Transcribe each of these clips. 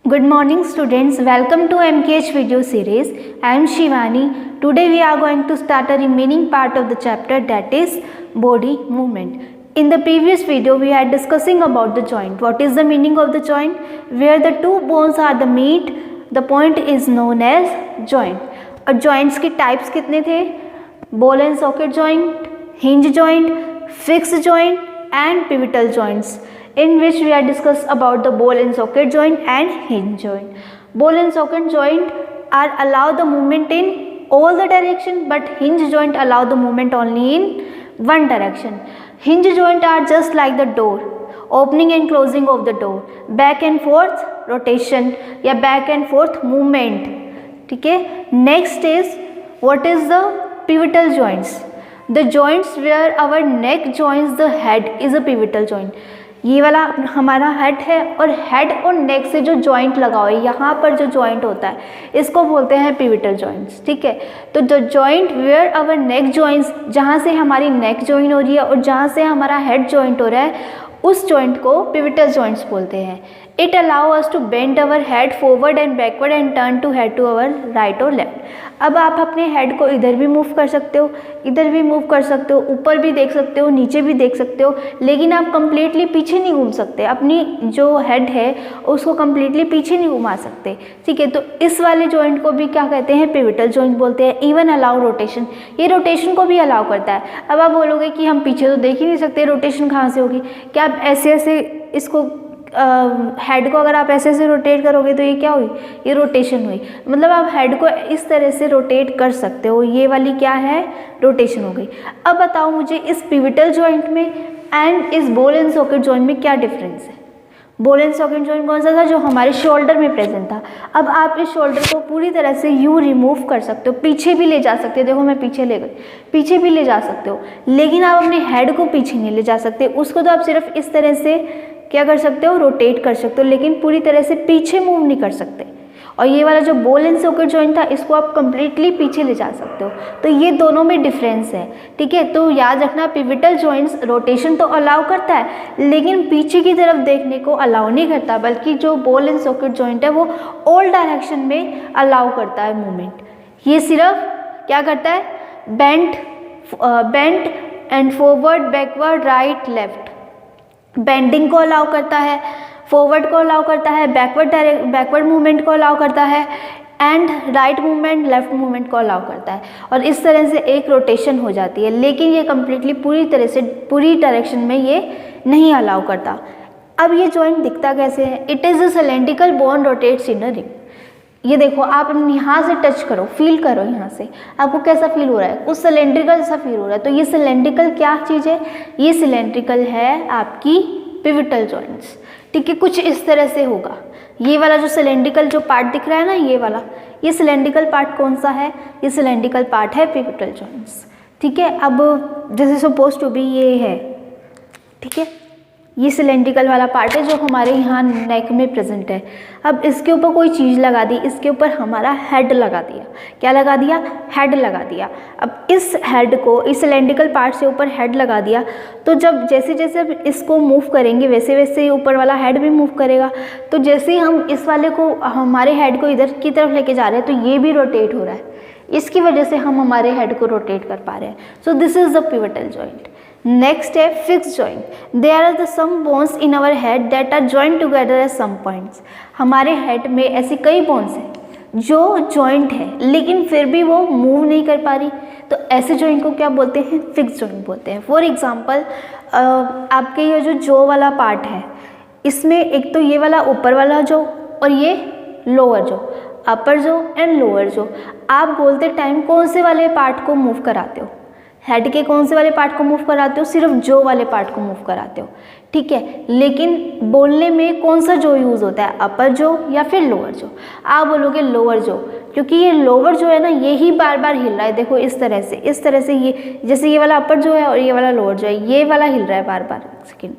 Good morning students, welcome to MKH video series. I am Shivani. Today we are going to start a remaining part of the chapter, that is body movement. In the previous video we are discussing about the joint. What is the meaning of the joint? Where the two bones are the meet, the point is known as joint. और joints की types कितने थे? Ball and socket joint, hinge joint, fixed joint and pivotal joints, in which we are discuss about the ball and socket joint and hinge joint. Ball and socket joint are allow the movement in all the direction, but hinge joint allow the movement only in one direction. Hinge joint are just like the door, opening and closing of the door, back and forth rotation या back and forth movement. ठीक है. Next is what is the pivotal joints? The joints where our neck joins the head is a pivotal joint. ये वाला हमारा head है और head और नेक से जो जॉइंट लगा हुआ है, यहाँ पर जो जॉइंट होता है इसको बोलते हैं पिविटल जॉइंट्स. ठीक है. तो the joint where our neck joints, जहाँ से हमारी नेक जॉइन हो रही है और जहाँ से हमारा हेड जॉइंट हो रहा है, उस जॉइंट को पिविटल जॉइंट्स बोलते हैं. It allow us to bend our head forward and backward and turn to head to our right और लेफ्ट. अब आप अपने हेड को इधर भी मूव कर सकते हो, इधर भी मूव कर सकते हो, ऊपर भी देख सकते हो, नीचे भी देख सकते हो, लेकिन आप कंप्लीटली पीछे नहीं घूम सकते. अपनी जो हेड है उसको कंप्लीटली पीछे नहीं घुमा सकते. ठीक है. तो इस वाले जॉइंट को भी क्या कहते हैं? पिविटल जॉइंट बोलते हैं. इवन अलाउ रोटेशन, ये रोटेशन को भी अलाउ करता है. अब आप बोलोगे कि हम पीछे तो देख ही नहीं सकते, रोटेशन कहाँ से होगी? क्या आप ऐसे ऐसे इसको हेड को अगर आप ऐसे ऐसे रोटेट करोगे तो ये क्या हुई? ये रोटेशन हुई. मतलब आप हेड को इस तरह से रोटेट कर सकते हो. ये वाली क्या है? रोटेशन हो गई. अब बताओ मुझे इस पिविटल जॉइंट में एंड इस बॉल एंड सॉकेट जॉइंट में क्या डिफरेंस है? बॉल एंड सॉकेट जॉइंट कौन सा था? जो हमारे शोल्डर में प्रेजेंट था. अब आप इस शोल्डर को पूरी तरह से यूँ रिमूव कर सकते हो, पीछे भी ले जा सकते हो. देखो मैं पीछे ले गई, पीछे भी ले जा सकते हो, लेकिन आप अपने हेड को पीछे नहीं ले जा सकते. उसको तो आप सिर्फ इस तरह से क्या कर सकते हो? रोटेट कर सकते हो, लेकिन पूरी तरह से पीछे मूव नहीं कर सकते. और ये वाला जो बॉल एंड सॉकेट जॉइंट था, इसको आप कंप्लीटली पीछे ले जा सकते हो. तो ये दोनों में डिफरेंस है. ठीक है. तो याद रखना, पिविटल जॉइंट्स रोटेशन तो अलाउ करता है, लेकिन पीछे की तरफ देखने को अलाउ नहीं करता, बल्कि जो बॉल एंड सॉकेट जॉइंट है वो ऑल डायरेक्शन में अलाउ करता है मूवमेंट. ये सिर्फ क्या करता है? Bent and forward, backward, right, left. Bending को अलाउ करता है, फॉरवर्ड को अलाउ करता है, बैकवर्ड मूवमेंट को अलाउ करता है, and right movement, left movement को अलाउ करता है. और इस तरह से एक रोटेशन हो जाती है, लेकिन ये कम्प्लीटली पूरी तरह से पूरी डायरेक्शन में ये नहीं अलाउ करता. अब ये जॉइंट दिखता कैसे है? It is a cylindrical bone rotates in a ring. ये देखो, आप यहाँ से टच करो, फील करो, यहाँ से आपको कैसा फील हो रहा है? कुछ सिलेंड्रिकल जैसा फील हो रहा है. तो ये सिलेंड्रिकल क्या चीज़ है? ये सिलेंड्रिकल है आपकी पिविटल जॉइंट्स. ठीक है. कुछ इस तरह से होगा. ये वाला जो सिलेंड्रिकल जो पार्ट दिख रहा है ना, ये वाला, ये सिलेंड्रिकल पार्ट कौन सा है? ये सिलेंड्रिकल पार्ट है पिविटल जॉइंट्स. ठीक है. अब जैसे सपोज टू बी ये है. ठीक है. ये सिलेंड्रिकल वाला पार्ट है जो हमारे यहाँ नेक में प्रेजेंट है. अब इसके ऊपर कोई चीज़ लगा दी, इसके ऊपर हमारा हेड लगा दिया. क्या लगा दिया? हेड लगा दिया. अब इस हेड को, इस सिलेंड्रिकल पार्ट से ऊपर हेड लगा दिया, तो जब जैसे जैसे इसको मूव करेंगे वैसे वैसे ऊपर वाला हेड भी मूव करेगा. तो जैसे ही हम इस वाले को, हमारे हेड को इधर की तरफ लेके जा रहे हैं, तो ये भी रोटेट हो रहा है. इसकी वजह से हम हमारे हेड को रोटेट कर पा रहे हैं. So this is the pivotal joint. Next है fix joint. There are the some bones in our head that are joint together at some points. हमारे हेड में ऐसी कई बोन्स हैं जो जॉइंट है, लेकिन फिर भी वो मूव नहीं कर पा रही. तो ऐसे जॉइंट को क्या बोलते हैं? फिक्स जॉइंट बोलते हैं. फॉर एग्जाम्पल, आपके ये जो जो वाला पार्ट है, इसमें एक तो ये वाला ऊपर वाला जो, और ये लोअर जो, अपर जो एंड लोअर जो. आप बोलते टाइम कौन से वाले पार्ट को मूव कराते हो? हेड के कौन से वाले पार्ट को मूव कराते हो? सिर्फ जो वाले पार्ट को मूव कराते हो. ठीक है. लेकिन बोलने में कौन सा जो यूज़ होता है? अपर जो या फिर लोअर जो? आप बोलोगे लोअर जो, क्योंकि ये लोअर जो है ना, ये ही बार बार हिल रहा है. देखो इस तरह से, इस तरह से, ये जैसे ये वाला अपर जो है और ये वाला लोअर जो है, ये वाला हिल रहा है बार बार. सेकेंड,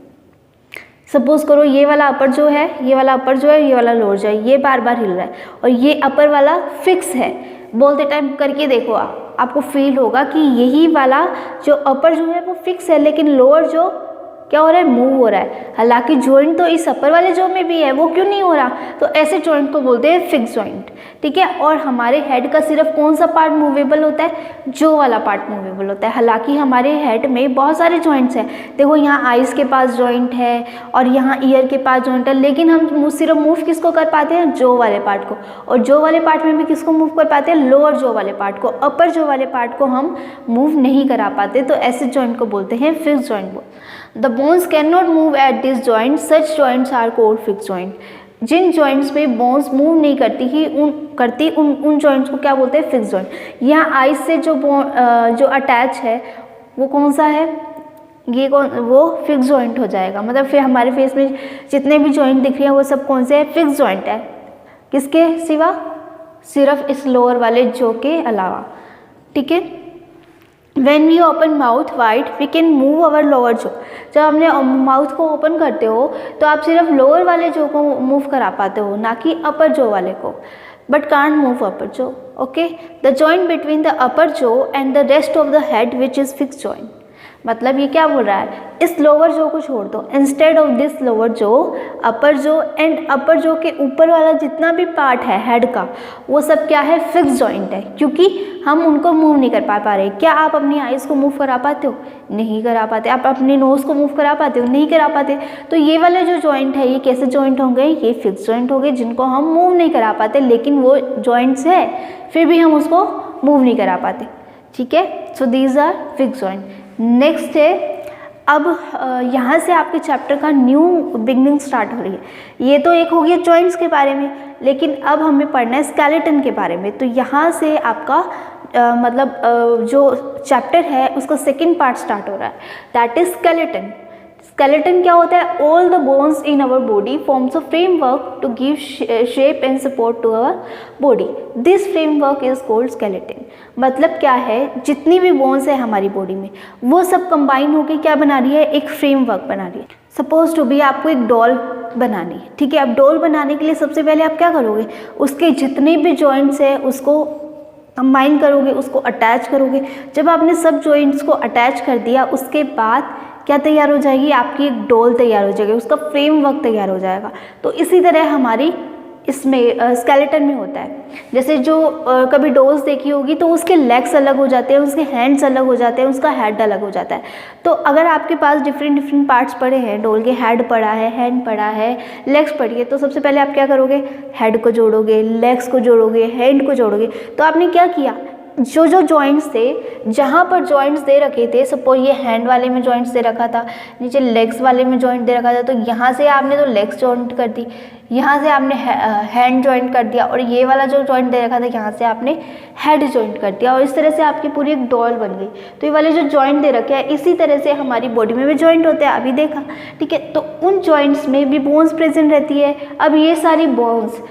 सपोज करो ये वाला अपर जो है, ये वाला अपर जो है, ये वाला लोअर जो है, ये बार बार हिल रहा है, और ये अपर वाला फिक्स है. बोलते टाइम करके देखो, आपको फील होगा कि यही वाला जो अपर जो है वो फिक्स है, लेकिन लोअर जो क्या हो रहा है, मूव हो रहा है। हालांकि जॉइंट तो इस अपर वाले जॉ में भी है, वो क्यों नहीं हो रहा, तो ऐसे जॉइंट को बोलते हैं फिक्स जॉइंट, ठीक है। और हमारे हेड का सिर्फ कौन सा पार्ट मूवेबल होता है, जॉ वाला पार्ट मूवेबल होता है। हालांकि हमारे हेड में बहुत सारे जॉइंट्स हैं, देखो यहाँ आइज़ के पास जॉइंट है और यहाँ ईयर के पास जॉइंट है, लेकिन हम सिर्फ मूव किसको कर पाते हैं, जॉ वाले पार्ट को। और जॉ वाले पार्ट में भी किसको मूव कर पाते हैं, लोअर जॉ वाले पार्ट को। अपर जॉ वाले पार्ट को हम मूव नहीं करा पाते, तो ऐसे जॉइंट को बोलते हैं fix joint. The bones can not move at this joint, such joints are called fix joint. जिन जॉइंट्स में बोन्स मूव नहीं करती उन जॉइंट्स को क्या बोलते हैं, फिक्स जॉइंट। यहाँ आइज से जो अटैच है वो कौन सा है, वो फिक्स जॉइंट हो जाएगा। मतलब फिर हमारे फेस में जितने भी जॉइंट दिख रहे हैं वो सब कौन से हैं, फिक्स जॉइंट है। किसके सिवा, सिर्फ इस लोअर वाले जॉ के अलावा, ठीक है। When we open mouth wide, we can move our lower jaw. जब हमने माउथ को ओपन करते हो तो आप सिर्फ लोअर वाले जॉ को मूव करा पाते हो, ना कि अपर जॉ वाले को, but can't move upper jaw. Okay, the joint between the upper jaw and the rest of the head which is fix joint. मतलब ये क्या बोल रहा है, इस लोअर जॉ को छोड़ दो, instead of this lower jaw, upper jaw and upper jaw के ऊपर वाला जितना भी पार्ट है हेड का, वो सब क्या है, फिक्स जॉइंट है, क्योंकि हम उनको मूव नहीं कर पा रहे। क्या आप अपनी आइज़ को मूव करा पाते हो, नहीं करा पाते। आप अपने नोज़ को मूव करा पाते हो, नहीं करा पाते। तो ये वाले जो जॉइंट है ये कैसे जॉइंट होंगे, ये फिक्स जॉइंट हो गए, जिनको हम मूव नहीं करा पाते, लेकिन वो जॉइंट्स है फिर भी हम उसको मूव नहीं करा पाते, ठीक है। So these are fix joint. Next है, अब यहाँ से आपके चैप्टर का न्यू बिगनिंग स्टार्ट हो रही है। ये तो एक हो गया जॉइंट्स के बारे में, लेकिन अब हमें पढ़ना है स्केलेटन के बारे में। तो यहाँ से आपका जो चैप्टर है उसका सेकंड पार्ट स्टार्ट हो रहा है, दैट इज स्केलेटन। स्केलेटन क्या होता है, all the bones in our body forms a framework to give shape and support to our body, this framework is called skeleton. मतलब क्या है, जितनी भी बोन्स है हमारी बॉडी में वो सब कंबाइन होकर क्या बना रही है, एक फ्रेमवर्क बना रही है। सपोज टू बी आपको एक डॉल बनानी है, ठीक है। अब डॉल बनाने के लिए सबसे पहले आप क्या करोगे, उसके जितने भी जॉइंट्स है उसको कंबाइन करोगे, उसको अटैच करोगे। जब आपने सब जॉइंट्स को अटैच कर दिया उसके बाद क्या तैयार हो जाएगी, आपकी एक डॉल तैयार हो जाएगी, उसका फ्रेमवर्क तैयार हो जाएगा। तो इसी तरह हमारी इसमें स्केलेटन में होता है। जैसे जो कभी डॉल्स देखी होगी तो उसके लेग्स अलग हो जाते हैं, उसके हैंड्स अलग हो जाते हैं, उसका हेड अलग हो जाता है। तो अगर आपके पास डिफरेंट पार्ट्स पड़े हैं, डॉल के हेड पड़ा है, हैंड पड़ा है, लेग्स पड़ी है, तो सबसे पहले आप क्या करोगे, हेड को जोड़ोगे, लेग्स को जोड़ोगे, हैंड को जोड़ोगे। तो आपने क्या किया, जो जॉइंट्स थे, जहाँ पर जॉइंट्स दे रखे थे, सपोज ये हैंड वाले में जॉइंट्स दे रखा था, नीचे लेग्स वाले में जॉइंट दे रखा था, तो यहाँ से आपने तो लेग्स जॉइंट कर दी, यहाँ से आपने हैंड जॉइंट कर दिया, और ये वाला जो जॉइंट दे रखा था यहाँ से आपने हेड जॉइंट कर दिया, और इस तरह से आपकी पूरी एक डॉल बन गई। तो ये वाले जो जॉइंट दे रखे हैं, इसी तरह से हमारी बॉडी में भी जॉइंट होते हैं, अभी देखा, ठीक है। तो उन जॉइंट्स में भी बोन्स प्रेजेंट रहती है। अब ये सारी बोन्स,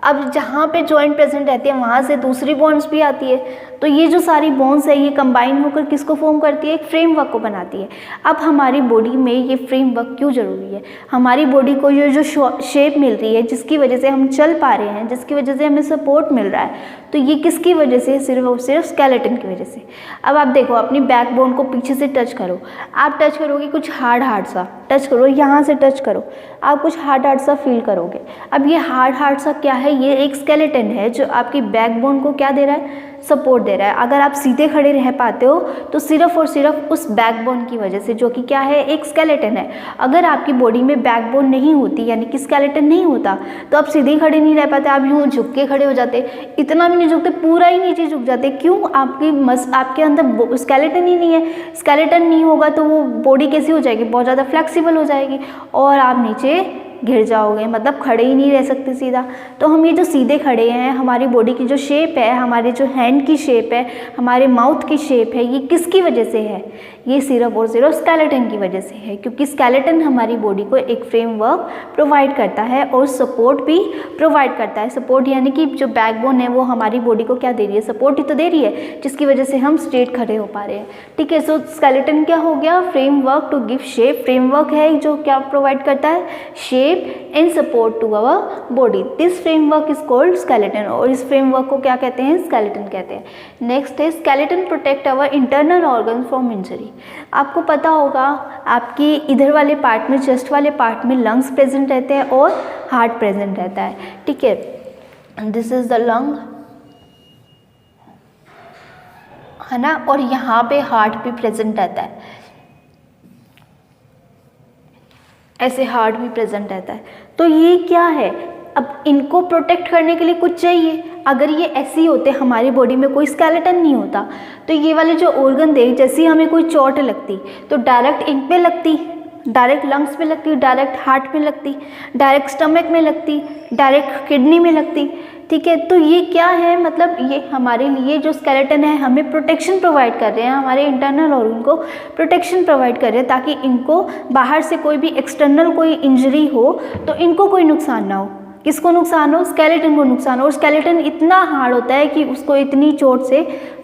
अब जहाँ पे जॉइंट प्रेजेंट रहती है वहाँ से दूसरी बोन्स भी आती है, तो ये जो सारी बोन्स है ये कंबाइन होकर किसको फॉर्म करती है, एक फ्रेमवर्क को बनाती है। अब हमारी बॉडी में ये फ्रेमवर्क क्यों ज़रूरी है, हमारी बॉडी को ये जो शेप मिल रही है, जिसकी वजह से हम चल पा रहे हैं, जिसकी वजह से हमें सपोर्ट मिल रहा है, तो ये किसकी वजह से, सिर्फ और सिर्फ स्केलेटन की वजह से। अब आप देखो, अपनी बैकबोन को पीछे से टच करो, आप टच करोगे कुछ हार्ड सा, टच करो, यहाँ से टच करो, आप कुछ हार्ड सा फील करोगे। अब ये हार्ड सा क्या है, ये एक स्केलेटन है जो आपकी बैकबोन को क्या दे रहा है, सपोर्ट दे रहा है। अगर आप सीधे खड़े रह पाते हो तो सिर्फ और सिर्फ उस बैकबोन की वजह से, जो कि क्या है, एक स्केलेटन है। अगर आपकी बॉडी में बैकबोन नहीं होती, यानी कि स्केलेटन नहीं होता, तो आप सीधे खड़े नहीं रह पाते, आप यूँ झुक के खड़े हो जाते, इतना भी नहीं झुकते, पूरा ही नीचे झुक जाते। क्यों, आपके अंदर स्केलेटन ही नहीं है। स्केलेटन नहीं होगा तो वो बॉडी कैसी हो जाएगी, बहुत ज़्यादा फ्लेक्सिबल हो जाएगी और आप नीचे गिर जाओगे, मतलब खड़े ही नहीं रह सकते सीधा। तो हम ये जो सीधे खड़े हैं, हमारी बॉडी की जो शेप है, हमारे जो हैंड की शेप है, हमारे माउथ की शेप है, ये किसकी वजह से है, ये सिर्फ और सिर्फ स्केलेटन की वजह से है। क्योंकि स्केलेटन हमारी बॉडी को एक फ्रेमवर्क प्रोवाइड करता है और सपोर्ट भी प्रोवाइड करता है। सपोर्ट यानी कि जो बैकबोन है वो हमारी बॉडी को क्या दे रही है, सपोर्ट ही तो दे रही है, जिसकी वजह से हम स्ट्रेट खड़े हो पा रहे हैं, ठीक है। सो स्केलेटन क्या हो गया, framework to give shape. Framework है जो क्या प्रोवाइड करता है, shape shape and support to our body. This framework is called skeleton, और इस framework को क्या कहते हैं? skeleton कहते हैं. Next है skeleton protect our internal organs from injury. आपको पता होगा आपके इधर वाले पार्ट में, चेस्ट वाले पार्ट में लंग्स प्रेजेंट रहते हैं और हार्ट प्रेजेंट रहता है, ठीक है. दिस इज द लंग, है ना, और यहाँ पे हार्ट भी प्रेजेंट रहता है, ऐसे हार्ट भी प्रेजेंट रहता है. तो ये क्या है, अब इनको प्रोटेक्ट करने के लिए कुछ चाहिए. अगर ये ऐसे ही होते, हमारी बॉडी में कोई स्केलेटन नहीं होता, तो ये वाले जो ऑर्गन देख, जैसे ही हमें कोई चोट लगती तो डायरेक्ट इन पे लगती, डायरेक्ट लंग्स में लगती, डायरेक्ट हार्ट में लगती, डायरेक्ट स्टमक में लगती, डायरेक्ट किडनी में लगती, ठीक है. तो ये क्या है, मतलब ये हमारे लिए जो स्केलेटन है हमें प्रोटेक्शन प्रोवाइड कर रहे हैं, हमारे इंटरनल ऑर्गन को प्रोटेक्शन प्रोवाइड कर रहे हैं, ताकि इनको बाहर से कोई भी एक्सटर्नल कोई इंजरी हो तो इनको कोई नुकसान ना हो. किसको नुकसान हो? स्केलेटन को नुकसान हो. और स्केलेटन इतना हार्ड होता है कि उसको इतनी चोट से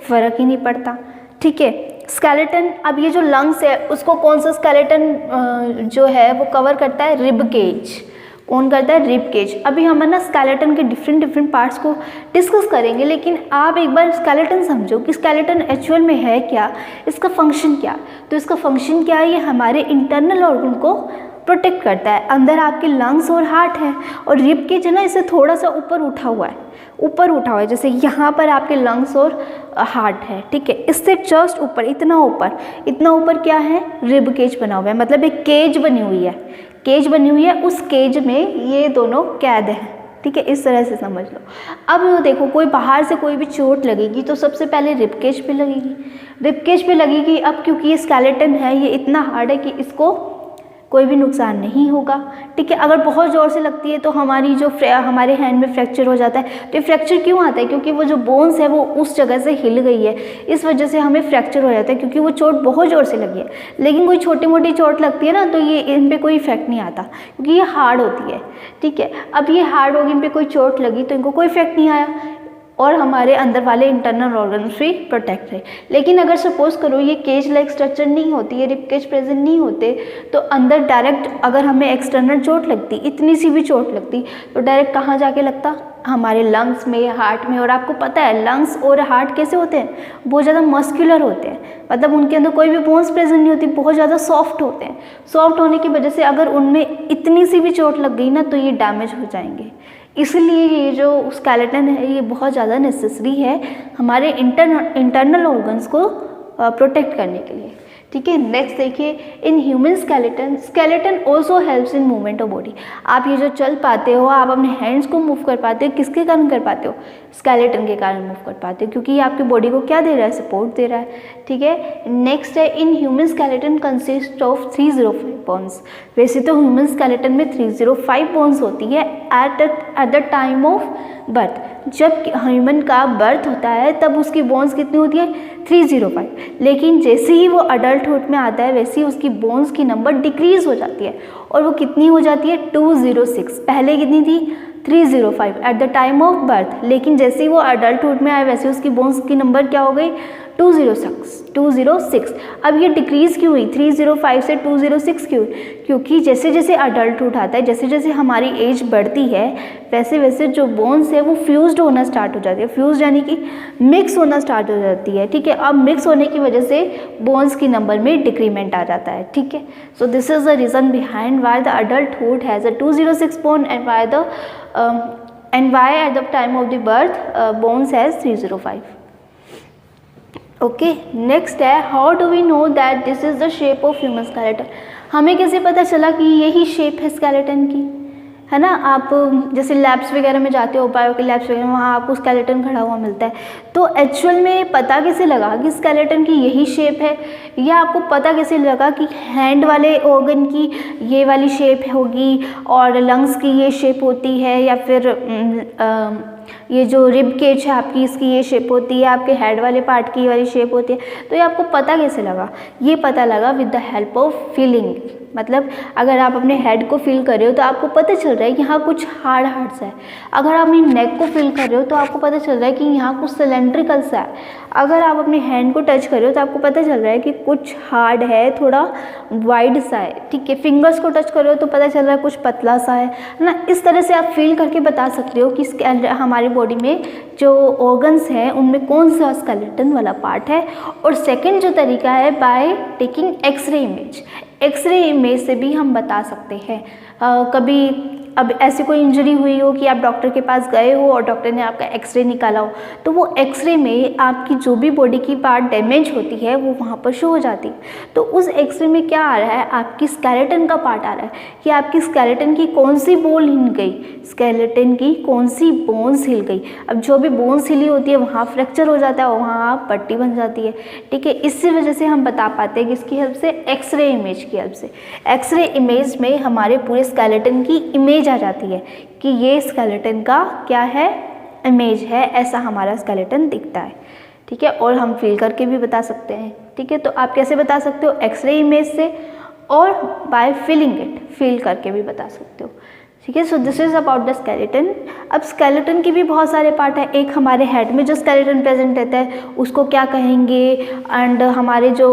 फ़र्क ही नहीं पड़ता, ठीक है. स्केलेटन, अब ये जो लंग्स है उसको कौन सा स्केलेटन जो है वो कवर करता है? Rib cage. कौन करता है? Rib cage. अभी हम ना स्केलेटन के डिफरेंट पार्ट्स को डिस्कस करेंगे, लेकिन आप एक बार स्केलेटन समझो कि स्केलेटन एक्चुअल में है क्या, इसका फंक्शन क्या. तो इसका फंक्शन क्या है? ये हमारे इंटरनल ऑर्गन को प्रोटेक्ट करता है. अंदर आपके लंग्स और हार्ट है, और रिब केज है ना, इसे थोड़ा सा ऊपर उठा हुआ है, ऊपर उठा हुआ है. जैसे यहाँ पर आपके लंग्स और हार्ट है, ठीक है. इससे जस्ट ऊपर, इतना ऊपर क्या है? रिब केज बना हुआ है, मतलब एक केज बनी हुई है, केज बनी हुई है. उस केज में ये दोनों कैद हैं, ठीक है. इस तरह से समझ लो. अब देखो, कोई बाहर से कोई भी चोट लगेगी तो सबसे पहले रिब केज पे लगेगी, रिब केज पे लगेगी. अब क्योंकि ये स्केलेटन है, ये इतना हार्ड है कि इसको कोई भी नुकसान नहीं होगा, ठीक है. अगर बहुत ज़ोर से लगती है तो हमारी जो हमारे हैंड में फ्रैक्चर हो जाता है. तो ये फ्रैक्चर क्यों आता है? क्योंकि वो जो बोन्स है वो उस जगह से हिल गई है, इस वजह से हमें फ्रैक्चर हो जाता है, क्योंकि वो चोट बहुत ज़ोर से लगी है. लेकिन कोई छोटी मोटी चोट लगती है ना, तो ये इन पर कोई इफेक्ट नहीं आता, क्योंकि ये हार्ड होती है, ठीक है. अब ये हार्ड होगी, इन पर कोई चोट लगी तो इनको कोई इफेक्ट नहीं आया, और हमारे अंदर वाले इंटरनल ऑर्गन्स भी प्रोटेक्ट है. लेकिन अगर सपोज करो ये केज लाइक स्ट्रक्चर नहीं होती है, रिब केज प्रेजेंट नहीं होते, तो अंदर डायरेक्ट अगर हमें एक्सटर्नल चोट लगती, इतनी सी भी चोट लगती, तो डायरेक्ट कहाँ जाके लगता? हमारे लंग्स में, हार्ट में. और आपको पता है लंग्स और हार्ट कैसे होते हैं? बहुत ज़्यादा मस्कुलर होते हैं, मतलब उनके अंदर कोई भी बोन्स प्रेजेंट नहीं होती, बहुत ज़्यादा सॉफ्ट होते हैं. सॉफ्ट होने की वजह से अगर उनमें इतनी सी भी चोट लग गई ना, तो ये डैमेज हो जाएंगे. इसलिए ये जो स्केलेटन है ये बहुत ज़्यादा नेसेसरी है हमारे इंटरनल ऑर्गन्स को प्रोटेक्ट करने के लिए, ठीक है. नेक्स्ट देखिए, in human skeleton also helps in movement of body. आप ये जो चल पाते हो, आप अपने हैंड्स को मूव कर पाते हो, किसके कारण कर पाते हो? स्केलेटन के कारण मूव कर पाते हो, क्योंकि ये आपकी बॉडी को क्या दे रहा है? सपोर्ट दे रहा है, ठीक है. नेक्स्ट है, in human skeleton consist of 305 bones. वैसे तो ह्यूमन स्केलेटन में 305 बोन्स होती है eight the time of birth. जब ह्यूमन का बर्थ होता है तब उसकी बोन्स कितनी होती है? 305. लेकिन जैसे ही वो अडल्टहुड में आता है, वैसे ही उसकी बोन्स की नंबर डिक्रीज हो जाती है, और वो कितनी हो जाती है? 206. पहले कितनी थी? 305 eight the time of birth. लेकिन जैसे ही वो अडल्टहुड में आए, वैसे उसकी बोन्स की नंबर क्या हो गई? 206. अब ये डिक्रीज क्यों हुई? 305 से 206 क्यों? क्योंकि जैसे जैसे अडल्टहुड आता है, जैसे जैसे हमारी एज बढ़ती है, वैसे वैसे जो बोन्स है वो फ्यूज्ड होना स्टार्ट हो जाती है. फ्यूज यानी कि मिक्स होना स्टार्ट हो जाती है, ठीक है. अब मिक्स होने की वजह से बोन्स की नंबर में डिक्रीमेंट आ जाता है, ठीक है. So this is the reason behind why the adulthood has a 206 bone and why at the time of the birth bones has 305. Okay. Next है, how do we know that this is the shape of human skeleton. हमें कैसे पता चला कि यही shape है skeleton की, है ना. आप जैसे लैब्स वगैरह में जाते हो, बायो के लैब्स वगैरह में, वहाँ आपको स्केलेटन खड़ा हुआ मिलता है. तो एक्चुअल में पता कैसे लगा कि स्केलेटन की यही शेप है, या आपको पता कैसे लगा कि हैंड वाले ऑर्गन की ये वाली शेप होगी और लंग्स की ये शेप होती है, या फिर ये जो रिब केज है आपकी, इसकी ये शेप होती है, आपके हेड वाले पार्ट की वाली शेप होती है। तो ये आपको पता कैसे लगा? ये पता लगा with the help of feeling. मतलब अगर आप अपने हेड को फील कर रहे हो तो आपको पता चल रहा है कि यहाँ कुछ हार्ड हार्ड सा है। अगर आप अपनी नेक को फील कर रहे हो तो आपको पता चल रहा है कि यहाँ कुछ सिलेंड्रिकल सा है। अगर आप अपने हैंड को टच कर रहे हो तो आपको पता चल रहा है कि कुछ हार्ड है, थोड़ा वाइड सा है, ठीक है। फिंगर्स को टच कर रहे हो तो पता चल रहा है कुछ पतला सा है ना। इस तरह से आप फील करके बता सकते हो कि हमारी बॉडी में जो ऑर्गन्स हैं उनमें कौन सा स्केलेटन वाला पार्ट है। और सेकेंड जो तरीका है by taking X ray image. X ray image से भी हम बता सकते हैं। कभी अब ऐसी कोई इंजरी हुई हो कि आप डॉक्टर के पास गए हो और डॉक्टर ने आपका एक्सरे निकाला हो, तो वो एक्सरे में आपकी जो भी बॉडी की पार्ट डैमेज होती है वो वहाँ पर शो हो जाती है। तो उस एक्सरे में क्या आ रहा है? आपकी स्केलेटन का पार्ट आ रहा है कि आपकी स्केलेटन की कौन सी बोन हिल गई, स्केलेटन की कौन सी बोन्स हिल गई। अब जो भी बोन्स हिली होती है वहाँ फ्रैक्चर हो जाता है और वहाँ पट्टी बन जाती है, ठीक है। इसी वजह से हम बता पाते हैं किसकी हेल्प से? एक्सरे इमेज की हेल्प से। एक्सरे इमेज में हमारे पूरे स्केलेटन की इमेज आ जाती है कि ये स्केलेटन का क्या है? इमेज है, ऐसा हमारा स्केलेटन दिखता है, ठीक है। और हम फील करके भी बता सकते हैं, ठीक है। तो आप कैसे बता सकते हो? एक्सरे इमेज से और बाय फीलिंग इट, फील करके भी बता सकते हो, ठीक है। So this is about the skeleton. अब स्केलेटन की भी बहुत सारे पार्ट है। एक हमारे हेड में जो स्केलेटन प्रेजेंट रहता है उसको क्या कहेंगे, एंड हमारे जो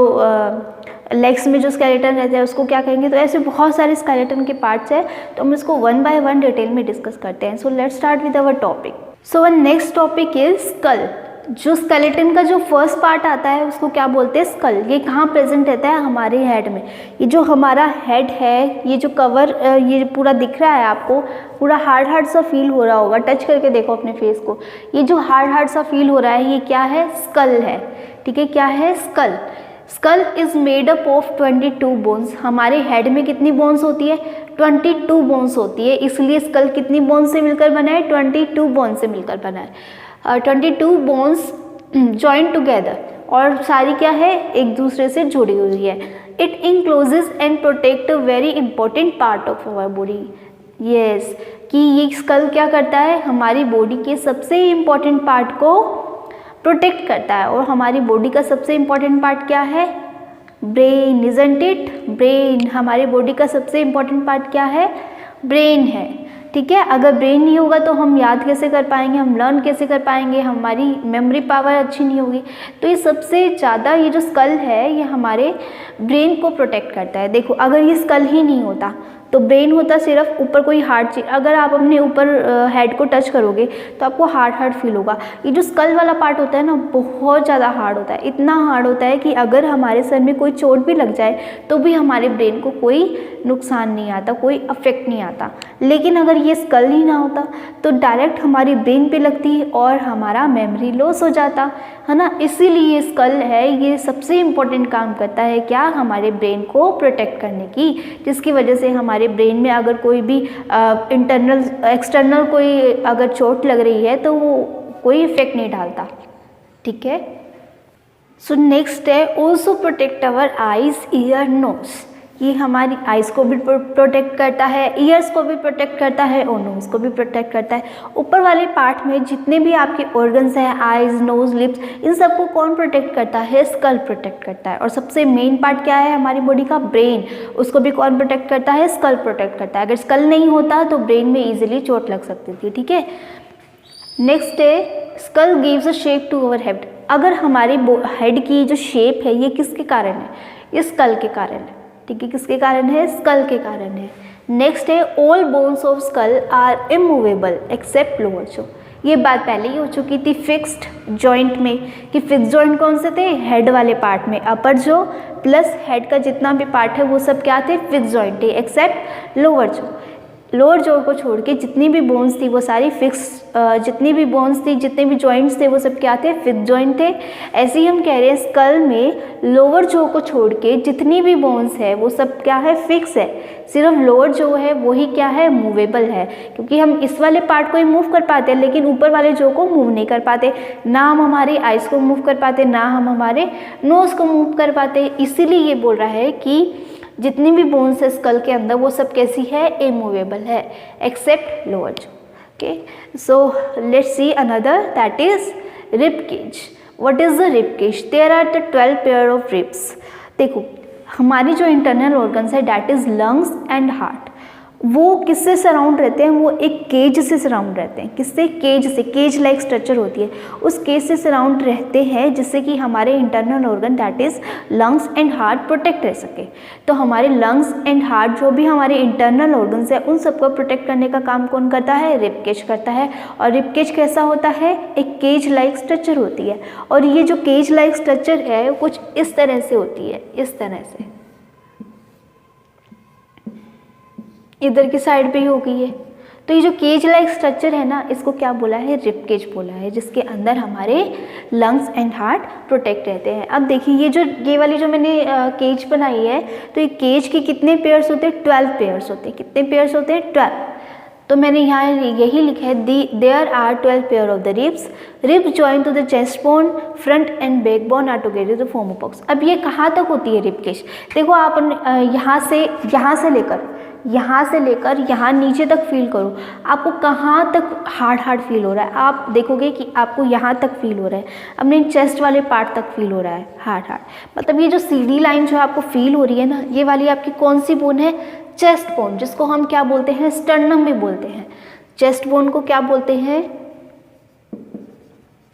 लेग्स में जो स्केलेटन रहता है उसको क्या कहेंगे। तो ऐसे बहुत सारे स्केलेटन के पार्ट्स हैं, तो हम इसको वन बाय वन डिटेल में डिस्कस करते हैं। So let's start with our topic. So one next topic is skull. जो स्केलेटन का जो फर्स्ट पार्ट आता है उसको क्या बोलते हैं? स्कल। ये कहाँ प्रेजेंट रहता है? हमारे हेड में। ये जो हमारा हेड है, ये जो कवर ये पूरा दिख रहा है आपको, पूरा हार्ड हार्ड सा फील हो रहा होगा। टच करके देखो अपने फेस को, ये जो हार्ड हार्ड सा फील हो रहा है ये क्या है? स्कल है, ठीक है। क्या है? Skull. Skull is made up of 22 bones. हमारे हेड में कितनी बोन्स होती है? 22 बोन्स होती है, इसलिए स्कल कितनी बोन्स से मिलकर बना है? 22 बोन्स से मिलकर बना है। 22 बोन्स जॉइंट टुगेदर, और सारी क्या है? एक दूसरे से जुड़ी हुई है। It encloses and protect a very important part of our body. Yes, कि ये स्कल क्या करता है? हमारी बॉडी के सबसे इम्पॉर्टेंट पार्ट को प्रोटेक्ट करता है। और हमारी बॉडी का सबसे इम्पॉर्टेंट पार्ट क्या है? Brain, isn't it? ब्रेन। हमारी बॉडी का सबसे इम्पॉर्टेंट पार्ट क्या है? ब्रेन है, ठीक है। अगर ब्रेन नहीं होगा तो हम याद कैसे कर पाएंगे, हम लर्न कैसे कर पाएंगे, हमारी मेमोरी पावर अच्छी नहीं होगी। तो ये सबसे ज़्यादा ये जो स्कल है ये हमारे ब्रेन को प्रोटेक्ट करता है। देखो अगर ये स्कल ही नहीं होता तो ब्रेन होता सिर्फ ऊपर कोई हार्ड चीज। अगर आप अपने ऊपर हेड को टच करोगे तो आपको हार्ड हार्ड फील होगा। ये जो स्कल वाला पार्ट होता है ना बहुत ज़्यादा हार्ड होता है, इतना हार्ड होता है कि अगर हमारे सर में कोई चोट भी लग जाए तो भी हमारे ब्रेन को कोई नुकसान नहीं आता, कोई अफेक्ट नहीं आता। लेकिन अगर ये स्कल ही ना होता तो डायरेक्ट हमारी ब्रेन पे लगती और हमारा मेमोरी लॉस हो जाता, है ना। इसीलिए ये स्कल है, ये सबसे इम्पोर्टेंट काम करता है क्या? हमारे ब्रेन को प्रोटेक्ट करने की, जिसकी वजह से हमारे ब्रेन में अगर कोई भी इंटरनल एक्सटर्नल कोई अगर चोट लग रही है तो वो कोई इफेक्ट नहीं डालता, ठीक है। सो नेक्स्ट है also protect our eyes, ear, nose. ये हमारी आइज़ को भी प्रोटेक्ट करता है, ईयर्स को भी प्रोटेक्ट करता है और नोज़ को भी प्रोटेक्ट करता है। ऊपर वाले पार्ट में जितने भी आपके ऑर्गन्स हैं, आइज़, नोज़, लिप्स, इन सबको कौन प्रोटेक्ट करता है? स्कल प्रोटेक्ट करता है। और सबसे मेन पार्ट क्या है हमारी बॉडी का? ब्रेन। उसको भी कौन प्रोटेक्ट करता है? स्कल प्रोटेक्ट करता है। अगर स्कल नहीं होता तो ब्रेन में ईजिली चोट लग सकती थी, ठीक है। नेक्स्ट है skull gives a shape to our head. अगर हमारे हेड की जो शेप है ये किसके कारण है? ये स्कल के कारण है, ठीक है। किसके कारण है? स्कल के कारण है। नेक्स्ट है all bones of skull are immovable except lower jaw. ये बात पहले ही हो चुकी थी फिक्स्ड जॉइंट में, कि फिक्स्ड जॉइंट कौन से थे? हेड वाले पार्ट में अपर जो प्लस हेड का जितना भी पार्ट है वो सब क्या थे? फिक्स्ड जॉइंट थे, एक्सेप्ट लोअर जो। लोअर जॉ को छोड़ के जितनी भी बोन्स थी वो सारी फिक्स, जितनी भी बोन्स थी, जितने भी जॉइंट्स थे वो सब क्या थे? फिक्स जॉइंट थे। ऐसे ही हम कह रहे हैं स्कल में लोअर जॉ को छोड़ के जितनी भी बोन्स है वो सब क्या है? फिक्स है। सिर्फ लोअर जॉ है वही क्या है? मूवेबल है, क्योंकि हम इस वाले पार्ट को ही मूव कर पाते हैं लेकिन ऊपर वाले जॉ को मूव नहीं कर पाते। ना हम हमारी आइज़ को मूव कर पाते, ना हम हमारे नोज़ को मूव कर पाते। इसीलिए ये बोल रहा है कि जितनी भी बोन्स है स्कल के अंदर वो सब कैसी है? इमूवेबल है, except lower jaw. Okay, so let's see another, that is rib cage. What is the rib cage? There are the 12 pair of ribs. देखो हमारी जो इंटरनल ऑर्गन्स है that is lungs and heart, वो किससे surround रहते हैं? वो एक केज से सराउंड रहते हैं. किससे? केज से. केज लाइक स्ट्रक्चर होती है, उस केज से सराउंड रहते हैं जिससे कि हमारे internal organ that is lungs and heart protect रह सके. तो हमारे लंग्स एंड हार्ट जो भी हमारे इंटरनल ऑर्गन्स है उन सबको प्रोटेक्ट करने का काम कौन करता है? रिब केज करता है. और रिब केज कैसा होता है? एक केज लाइक स्ट्रक्चर होती है. और ये जो केज लाइक स्ट्रक्चर है कुछ इस तरह से होती है, इस तरह से. इधर की साइड पे ही हो गई है. तो ये जो केज लाइक स्ट्रक्चर है ना, इसको क्या बोला है? रिब केज बोला है, जिसके अंदर हमारे लंग्स एंड हार्ट प्रोटेक्ट रहते हैं. अब देखिए ये वाली जो मैंने केज बनाई है, तो ये केज के कितने पेयर्स होते हैं? 12 पेयर्स होते हैं. कितने पेयर्स होते हैं? 12. तो मैंने यहाँ यही लिखा है, there are 12 pair of the ribs. Rib join to the chest bone, front and back bone are together to form a box. अब ये कहाँ तक होती है रिब केज? देखो आप यहाँ से लेकर यहाँ नीचे तक फील करो, आपको कहाँ तक हार्ड फील हो रहा है. आप देखोगे कि आपको यहाँ तक फील हो रहा है, अपने चेस्ट वाले पार्ट तक फील हो रहा है हार्ड. मतलब ये जो सीधी लाइन जो आपको फील हो रही है ना, ये वाली आपकी कौन सी बोन है? चेस्ट बोन, जिसको हम क्या बोलते हैं? स्टर्नम भी बोलते हैं. चेस्ट बोन को क्या बोलते हैं?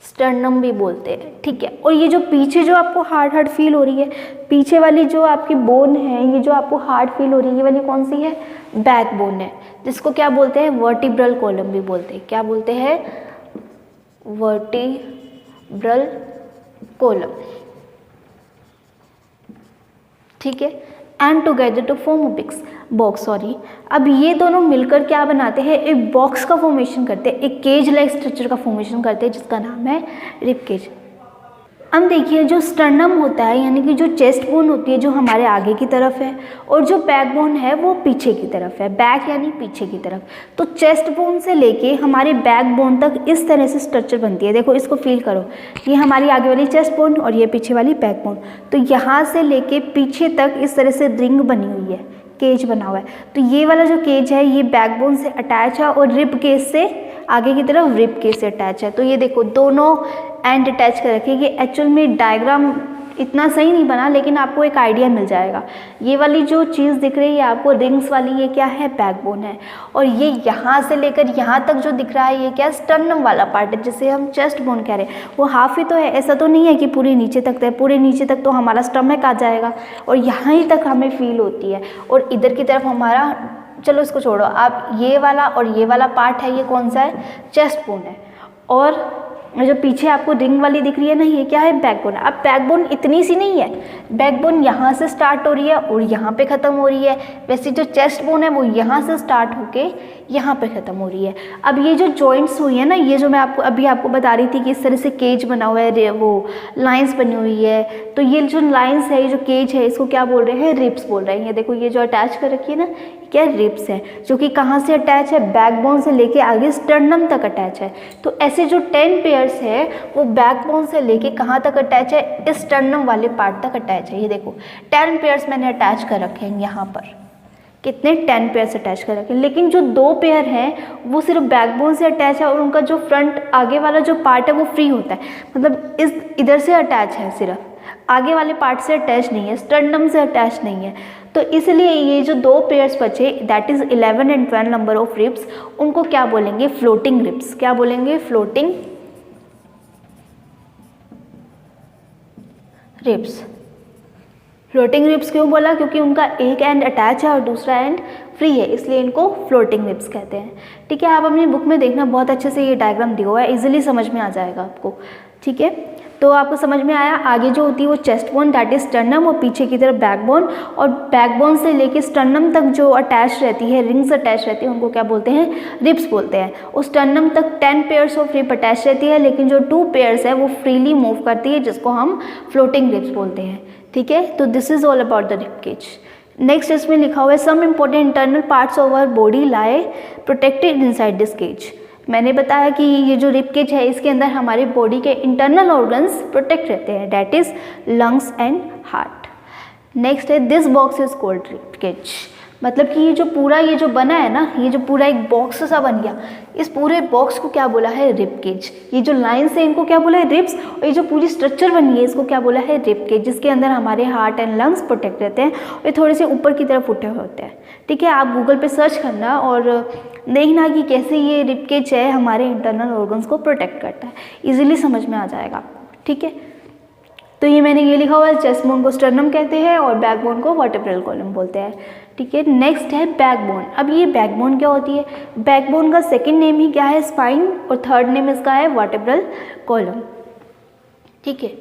स्टर्नम भी बोलते हैं. ठीक है. और ये जो पीछे जो आपको हार्ड फील हो रही है, पीछे वाली जो आपकी बोन है, ये जो आपको हार्ड फील हो रही है, ये वाली कौन सी है? बैक बोन है, जिसको क्या बोलते हैं? वर्टिब्रल कॉलम भी बोलते हैं. क्या बोलते हैं? Vertebral column. ठीक है. And together to form a box. अब ये दोनों मिलकर क्या बनाते हैं? एक बॉक्स का फॉर्मेशन करते हैं, एक केज लाइक स्ट्रक्चर का फॉर्मेशन करते हैं, जिसका नाम है रिब केज. अब देखिए जो स्टर्नम होता है, यानी कि जो चेस्ट बोन होती है, जो हमारे आगे की तरफ है, और जो बैक बोन है वो पीछे की तरफ है. बैक यानी पीछे की तरफ. तो चेस्ट बोन से लेके हमारे बैक बोन तक इस तरह से स्ट्रक्चर बनती है. देखो इसको फील करो, ये हमारी आगे वाली चेस्ट बोन और ये पीछे वाली बैक बोन. तो यहाँ से लेके पीछे तक इस तरह से रिंग बनी हुई है, केज बना हुआ है. तो ये वाला जो केज है ये बैकबोन से अटैच है और रिब केज से आगे की तरफ रिब केज से अटैच है. तो ये देखो दोनों एंड अटैच कर रखे. ये एक्चुअल में डायग्राम इतना सही नहीं बना, लेकिन आपको एक आइडिया मिल जाएगा. ये वाली जो चीज़ दिख रही है आपको रिंग्स वाली, ये क्या है? बैकबोन है. और ये यहाँ से लेकर यहाँ तक जो दिख रहा है ये क्या? स्टर्नम वाला पार्ट है, जिसे हम चेस्ट बोन कह रहे हैं. वो हाफ ही तो है, ऐसा तो नहीं है कि पूरे नीचे तक है. पूरे नीचे तक तो हमारा स्टमक आ जाएगा और यहाँ ही तक हमें फील होती है. और इधर की तरफ हमारा, चलो इसको छोड़ो, आप ये वाला और ये वाला पार्ट है, ये कौन सा है? चेस्ट बोन है. और जो पीछे आपको रिंग वाली दिख रही है ना, ये क्या है? बैकबोन. अब बैकबोन इतनी सी नहीं है, बैकबोन यहाँ से स्टार्ट हो रही है और यहाँ पे ख़त्म हो रही है. वैसे जो चेस्ट बोन है वो यहाँ से स्टार्ट होके यहाँ पे ख़त्म हो रही है. अब ये जो जॉइंट्स हुई है ना, ये जो मैं आपको बता रही थी कि इस तरह से केज बना हुआ है, वो लाइन्स बनी हुई है. तो ये जो लाइन्स है, ये जो केज है, इसको क्या बोल रहे हैं? रिब्स बोल रहे हैं. ये देखो ये जो अटैच कर रखी है ना, क्या? रिब्स है, जो कि कहाँ से अटैच है? बैकबोन से लेके आगे स्टर्नम तक अटैच है. तो ऐसे जो 10 पेयर्स है वो बैकबोन से लेके कहाँ तक अटैच है? इस स्टर्नम वाले पार्ट तक अटैच है. ये देखो 10 पेयर्स मैंने अटैच कर रखे हैं यहाँ पर. कितने? 10 पेयर्स अटैच कर रखे हैं. लेकिन जो 2 पेयर हैं वो सिर्फ बैकबोन से अटैच है और उनका जो फ्रंट आगे वाला जो पार्ट है वो फ्री होता है. मतलब इधर से अटैच है, सिर्फ आगे वाले पार्ट से अटैच नहीं है, स्टर्नम से अटैच नहीं है. तो इसलिए ये जो 2 पेयर्स बचे, that is 11 and 12 number of ribs, उनको क्या बोलेंगे? Floating ribs. क्या बोलेंगे? Floating ribs. फ्लोटिंग रिब्स क्यों बोला? क्योंकि उनका एक एंड अटैच है और दूसरा एंड फ्री है, इसलिए इनको फ्लोटिंग रिब्स कहते हैं. ठीक है. आप अपनी बुक में देखना, बहुत अच्छे से ये डायग्राम दिया हुआ है, इजीली समझ में आ जाएगा आपको. ठीक है. तो आपको समझ में आया. आगे जो होती है वो chest bone, that is sternum, और पीछे की तरफ बैकबोन. और बैकबोन से लेके स्टर्नम तक जो अटैच रहती है, रिंग्स अटैच रहती है, उनको क्या बोलते हैं? रिब्स बोलते हैं. और स्टर्नम तक 10 पेयर्स ऑफ रिब अटैच रहती है, लेकिन जो 2 पेयर्स है वो फ्रीली मूव करती है, जिसको हम फ्लोटिंग रिब्स बोलते हैं. ठीक है. तो this is all about the rib cage. Next इसमें लिखा हुआ है, some important internal parts of our body lie protected inside this cage. मैंने बताया कि ये जो रिब केज है, इसके अंदर हमारे बॉडी के इंटरनल ऑर्गन्स प्रोटेक्ट रहते हैं, that is lungs and heart. Next है, this box is called rib cage. मतलब कि ये जो बना है ना, ये जो पूरा एक बॉक्स सा बन गया, इस पूरे बॉक्स को क्या बोला है? Rib cage. ये जो लाइन्स है इनको क्या बोला है? रिब्स। और ये जो पूरी स्ट्रक्चर बनी है इसको क्या बोला है? रिब केज, जिसके अंदर हमारे हार्ट एंड लंग्स प्रोटेक्ट रहते हैं। ये थोड़े से ऊपर की तरफ उठे हुए होते हैं, ठीक है। आप गूगल पे सर्च करना और देखना कि कैसे ये रिब केज है हमारे इंटरनल ऑर्गन्स को प्रोटेक्ट करता है, इजीली समझ में आ जाएगा आपको, ठीक है। तो ये मैंने ये लिखा हुआ है, चेस्ट बोन को स्टर्नम कहते हैं और बैकबोन को वर्टेब्रल कॉलम बोलते हैं, ठीक है। नेक्स्ट है बैकबोन। अब ये बैकबोन क्या होती है? बैकबोन का सेकंड नेम ही क्या है? स्पाइन, और थर्ड नेम इसका है वर्टेब्रल कॉलम, ठीक है।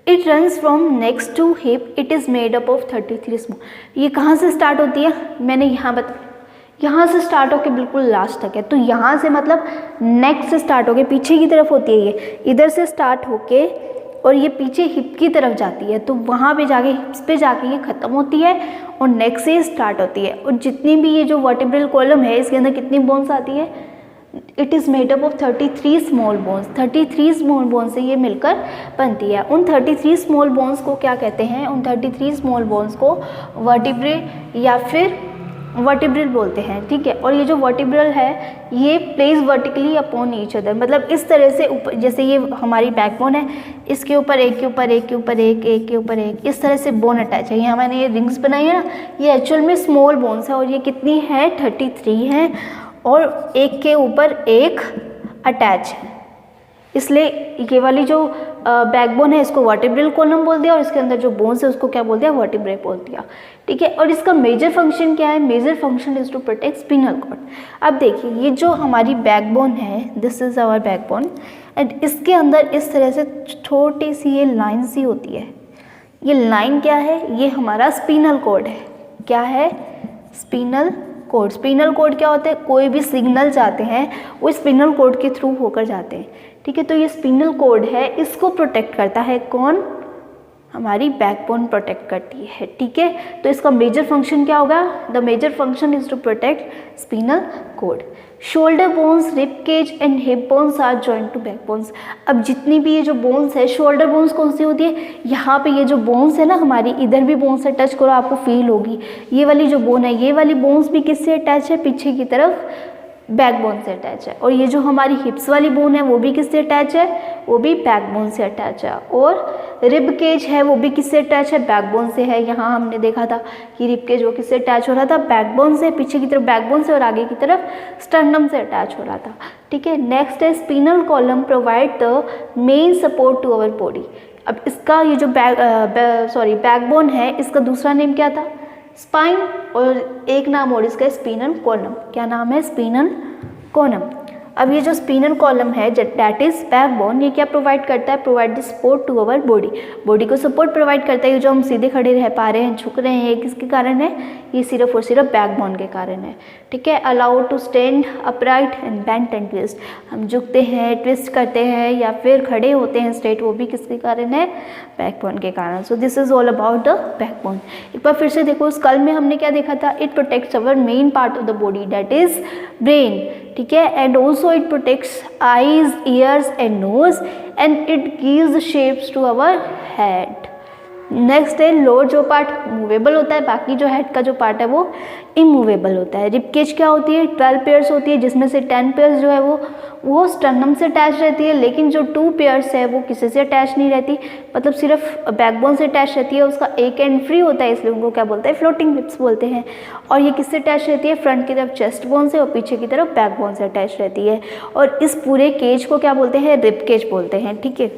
It runs from next to hip, it is made up of 33 small. ये कहाँ से स्टार्ट होती है? मैंने यहाँ से स्टार्ट होकर बिल्कुल लास्ट तक है। तो यहाँ से मतलब नेक से स्टार्ट होके पीछे की तरफ होती है, ये इधर से स्टार्ट होके और ये पीछे हिप की तरफ जाती है, तो वहाँ पे जाके हिप्स पे जाके ये ख़त्म होती है और नेक से स्टार्ट होती है। और जितनी भी ये जो वर्टेब्रल कॉलम है इसके अंदर कितनी बोन्स आती है? It is made up of 33 small bones. 33 small bones से ये मिलकर बनती है। उन 33 स्मॉल बोन्स को क्या कहते हैं? उन 33 स्मॉल बोन्स को वर्टिब्रे या फिर वर्टिब्रल बोलते हैं, ठीक है। और ये जो वर्टिब्रल है ये place vertically upon each other, मतलब इस तरह से ऊपर, जैसे ये हमारी बैकबोन है, इसके ऊपर एक के ऊपर एक के ऊपर एक, एक के ऊपर एक, इस तरह से बोन अटैच है। यहाँ मैंने ये रिंग्स बनाई है ना, ये एक्चुअल में स्मॉल बोन्स है और ये कितनी है? 33 हैं और एक के ऊपर एक अटैच है। इसलिए ये वाली जो बैकबोन है इसको वर्टिब्रल कॉलम बोल दिया और इसके अंदर जो बोन्स है उसको क्या बोल दिया? वर्टिब्रे बोल दिया, ठीक है। और इसका मेजर फंक्शन क्या है? Major function is to protect spinal cord. अब देखिए ये जो हमारी बैकबोन है, this is our backbone, and इसके अंदर इस तरह से छोटी सी ये लाइन सी होती है। ये लाइन क्या है? ये हमारा स्पिनल कॉर्ड है। क्या है? Spinal code. स्पिनल कोड क्या होता है? कोई भी सिग्नल जाते हैं वो स्पिनल कोड के थ्रू होकर जाते हैं, ठीक है। तो ये स्पिनल कोड है, इसको प्रोटेक्ट करता है कौन? हमारी बैकबोन प्रोटेक्ट करती है, ठीक है। तो इसका मेजर फंक्शन क्या होगा? The major function is to protect spinal cord. Shoulder bones, rib cage and hip bones are joint to backbones. अब जितनी भी ये जो बोन्स है, शोल्डर बोन्स कौन सी होती है? यहाँ पे ये जो बोन्स है ना हमारी, इधर भी बोन्स से टच करो आपको फील होगी। ये वाली जो बोन है, ये वाली बोन्स भी किससे अटैच है? पीछे की तरफ बैकबोन से अटैच है। और ये जो हमारी हिप्स वाली बोन है वो भी किससे अटैच है? वो भी बैकबोन से अटैच है। और रिब केज है वो भी किससे अटैच है? बैकबोन से है। यहाँ हमने देखा था कि रिब केज वो किससे अटैच हो रहा था? बैकबोन से, पीछे की तरफ बैकबोन से और आगे की तरफ स्टर्नम से अटैच हो रहा था, ठीक है। नेक्स्ट है spinal column provide the main support to our body. अब इसका ये जो बैकबोन है, इसका दूसरा नेम क्या था? स्पाइन, और एक नाम और इसका स्पिनल कॉलम। क्या नाम है? Spinal column. अब ये जो स्पिनल कॉलम है दैट इज बैकबोन, ये क्या प्रोवाइड करता है? Provide the support to our body. Body को सपोर्ट प्रोवाइड करता है। ये जो हम सीधे खड़े रह पा रहे हैं, झुक रहे हैं, ये किसके कारण है? ये सिर्फ और सिर्फ बैकबोन के कारण है, ठीक है। Allow to stand upright and bent and twist. हम झुकते हैं, ट्विस्ट करते हैं या फिर खड़े होते हैं स्ट्रेट, वो भी किसके कारण है? बैकबोन के कारण। सो this is all about the backbone. एक बार फिर से देखो, स्कल में हमने क्या देखा था? It protects our main part of the body that is brain, ठीक है। And also it protects eyes, ears and nose and it gives shapes to our head. Next है लोअर जो पार्ट मूवेबल होता है, बाकी जो हेड का जो पार्ट है वो इमूवेबल होता है। रिब केज क्या होती है? 12 पेयर्स होती है, जिसमें से 10 पेयर्स जो है वो स्टर्नम से अटैच रहती है, लेकिन जो 2 पेयर्स है वो किसी से अटैच नहीं रहती, मतलब सिर्फ बैकबोन से अटैच रहती है। उसका एक एंड फ्री होता है, इसलिए उनको क्या बोलते हैं? फ्लोटिंग रिब्स बोलते हैं। और ये किससे अटैच रहती है? फ्रंट की तरफ चेस्ट बोन से और पीछे की तरफ बैकबोन से अटैच रहती है। और इस पूरे केज को क्या बोलते हैं? रिब केज बोलते हैं, ठीक है।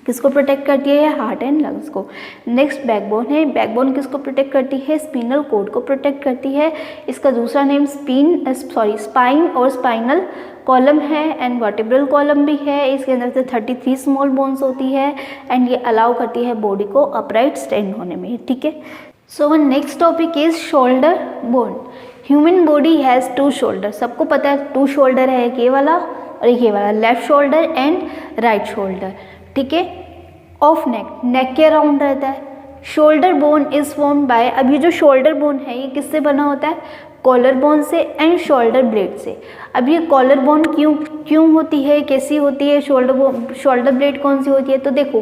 किसको प्रोटेक्ट करती है? हार्ट एंड लंग्स को। नेक्स्ट बैकबोन है। बैकबोन किसको प्रोटेक्ट करती है? स्पिनल कोड को प्रोटेक्ट करती है। इसका दूसरा नेम स्पाइन और स्पाइनल कॉलम है एंड वर्टिब्रल कॉलम भी है। इसके अंदर से 33 स्मॉल बोन्स होती है एंड ये अलाउ करती है बॉडी को अपराइट स्टैंड होने में, ठीक है। सो one next topic is shoulder bone. Human body has 2 shoulder. सबको पता है 2 शोल्डर है, एक ये वाला और एक ये वाला, left shoulder and right shoulder, ठीक है। ऑफ नेक के अराउंड रहता है। Shoulder bone is formed by, अब ये जो शोल्डर बोन है ये किससे बना होता है? कॉलर बोन से एंड शोल्डर ब्लेड से। अब ये कॉलर बोन क्यों होती है, कैसी होती है, शोल्डर ब्लेड कौन सी होती है? तो देखो